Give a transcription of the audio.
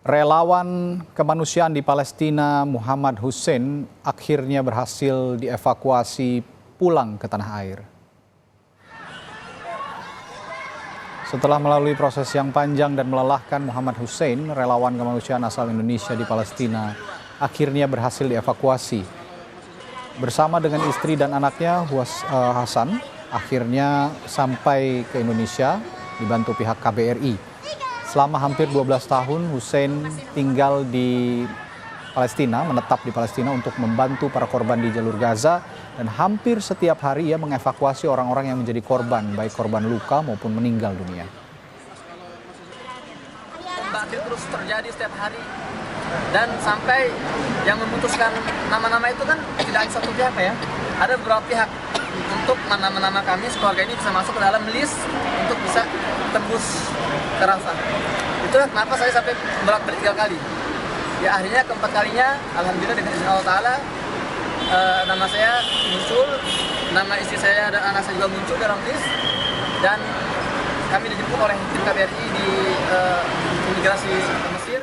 Relawan kemanusiaan di Palestina Muhammad Hussein akhirnya berhasil dievakuasi pulang ke tanah air. Setelah melalui proses yang panjang dan melelahkan, Muhammad Hussein, relawan kemanusiaan asal Indonesia di Palestina, akhirnya berhasil dievakuasi. Bersama dengan istri dan anaknya, Hasan, akhirnya sampai ke Indonesia dibantu pihak KBRI. Selama hampir 12 tahun, Hussein tinggal di Palestina, menetap di Palestina untuk membantu para korban di jalur Gaza, dan hampir setiap hari ia mengevakuasi orang-orang yang menjadi korban, baik korban luka maupun meninggal dunia. Pembahasan terus terjadi setiap hari, dan sampai yang memutuskan nama-nama itu kan tidak hanya satu pihak ya, ada beberapa pihak untuk nama-nama kami keluarga ini bisa masuk ke dalam list untuk bisa tembus ke Rafah. Itulah kenapa saya sampai bolak-balik 3 kali. Ya akhirnya keempat kalinya, alhamdulillah dengan izin Allah Taala, nama saya muncul, nama istri saya dan anak saya juga muncul dalam list, dan kami dijemput oleh tim KBRI di imigrasi Mesir.